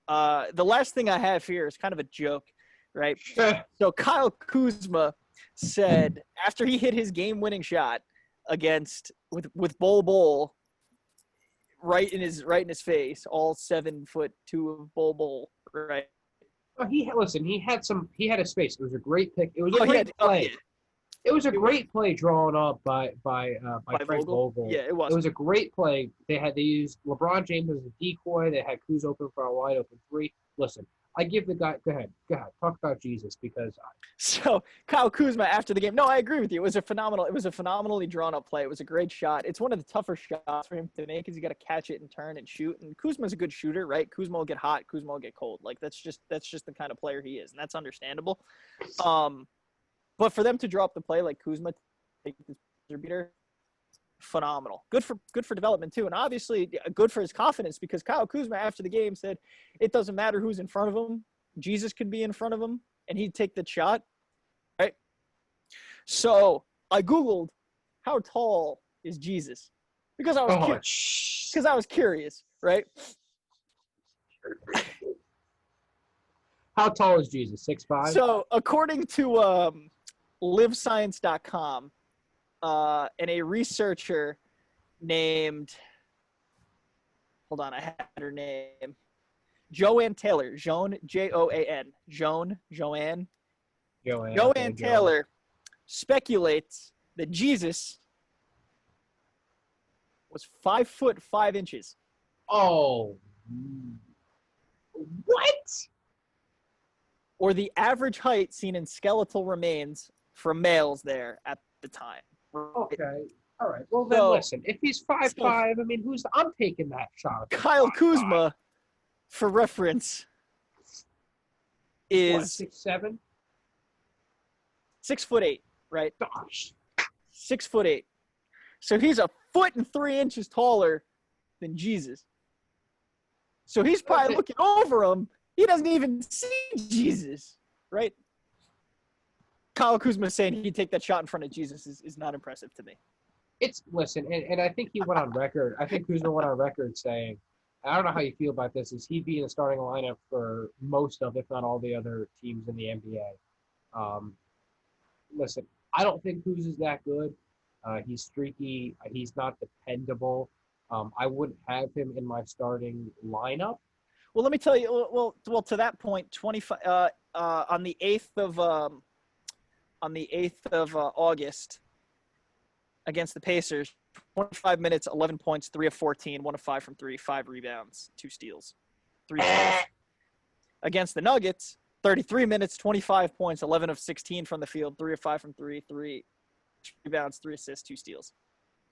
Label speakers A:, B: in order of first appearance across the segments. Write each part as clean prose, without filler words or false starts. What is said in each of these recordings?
A: The last thing I have here is kind of a joke, right? So Kyle Kuzma said after he hit his game-winning shot against with Bol right in his face, all 7'2" of Bol, right?
B: Oh, he had a space. It was a great pick. It was a
A: Oh,
B: great play.
A: yeah.
B: It was a
A: It was
B: great play drawn up by Frank
A: Vogel.
B: Vogel.
A: Yeah, it
B: It
A: was.
B: was a great play. They used LeBron James as a decoy. They had Kuz open for a wide open three. Listen, I give the guy. Go ahead. Talk about Jesus because
A: So Kyle Kuzma after the game. No, I agree with you. It was a phenomenally drawn up play. It was a great shot. It's one of the tougher shots for him to make because you got to catch it and turn and shoot. And Kuzma's a good shooter, right? Kuzma will get hot. Kuzma will get cold. Like that's just the kind of player he is, and that's understandable. But for them to drop the play like Kuzma, take this beater, phenomenal. Good for development too, and obviously good for his confidence because Kyle Kuzma after the game said it doesn't matter who's in front of him. Jesus could be in front of him, and he'd take the shot. Right. So I Googled how tall is Jesus because I was curious. Right.
B: How tall is Jesus? 6'5"?
A: So according to livescience.com, and a researcher named, hold on, I had her name, Joanne Taylor, Joan Joanne Taylor speculates that Jesus was 5'5".
B: Oh, what?
A: Or the average height seen in skeletal remains from males there at the time.
B: Okay. All right. Well, then listen. If he's 5'5", I mean, I'm taking that shot.
A: Kyle Kuzma, for reference, is
B: 6'7",
A: 6'8", right?
B: Gosh,
A: 6'8". So he's 1'3" taller than Jesus. So he's probably looking over him. He doesn't even see Jesus, right? Kyle Kuzma saying he'd take that shot in front of Jesus is not impressive to me.
B: Listen, and I think he went on record. I think Kuzma went on record saying, I don't know how you feel about this, is he'd be in the starting lineup for most of, if not all, the other teams in the NBA. Listen, I don't think Kuz is that good. He's streaky. He's not dependable. I wouldn't have him in my starting lineup.
A: Well, let me tell you. Well, to that point, 25 on the 8th of August against the Pacers, 25 minutes, 11 points, 3 of 14, 1 of 5 from 3, 5 rebounds, 2 steals, 3 steals. Against the Nuggets, 33 minutes, 25 points, 11 of 16 from the field, 3 of 5 from 3, 3 rebounds, 3 assists, 2 steals.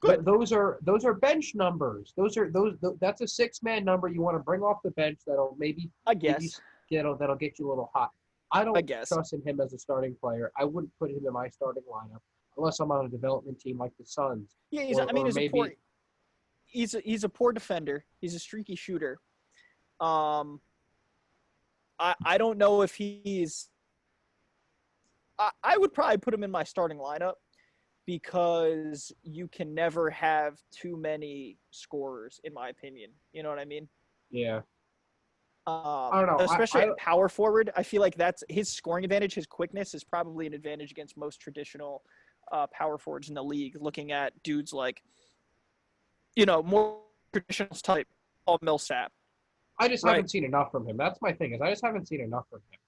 B: Good. Those are bench numbers. That's a 6-man number you want to bring off the bench that'll maybe that'll get you a little hot. I don't trust in him as a starting player. I wouldn't put him in my starting lineup unless I'm on a development team like the Suns.
A: Yeah, he's a poor defender. He's a streaky shooter. I don't know if he's. I would probably put him in my starting lineup because you can never have too many scorers, in my opinion. You know what I mean?
B: Yeah. I don't know.
A: Especially at power forward, I feel like that's his scoring advantage. His quickness is probably an advantage against most traditional power forwards in the league. Looking at dudes like, more traditional type Paul Millsap.
B: I just haven't seen enough from him. That's my thing. I just haven't seen enough from him.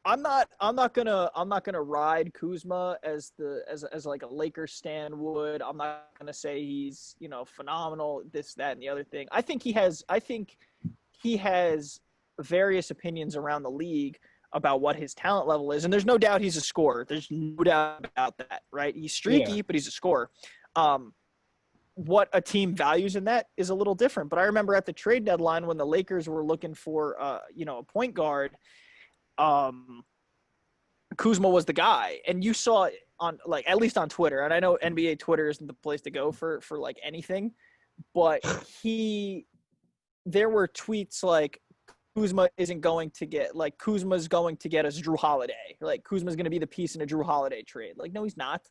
A: I'm not gonna ride Kuzma as like a Lakers stan would. I'm not gonna say he's phenomenal, this, that, and the other thing. I think he has various opinions around the league about what his talent level is, and there's no doubt he's a scorer. There's no doubt about that, right? He's streaky, but he's a scorer. What a team values in that is a little different. But I remember at the trade deadline when the Lakers were looking for a point guard. Kuzma was the guy, and you saw on at least on Twitter, and I know NBA Twitter isn't the place to go for like anything, but there were tweets like Kuzma's going to get us Drew Holiday, like Kuzma's going to be the piece in a Drew Holiday trade. Like, no, he's not.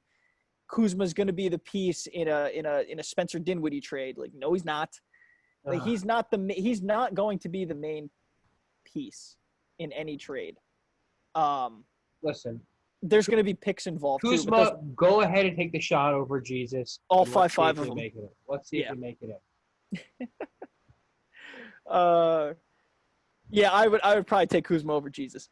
A: Kuzma's going to be the piece in a Spencer Dinwiddie trade. Like, no, he's not. Like, he's not going to be the main piece in any trade.
B: Listen,
A: There's going to be picks involved too.
B: Kuzma, go ahead and take the shot over Jesus.
A: All
B: and let's see
A: 5
B: if
A: of
B: we
A: them.
B: make it. Let's see if we make it in.
A: Yeah, I would probably take Kuzma over Jesus.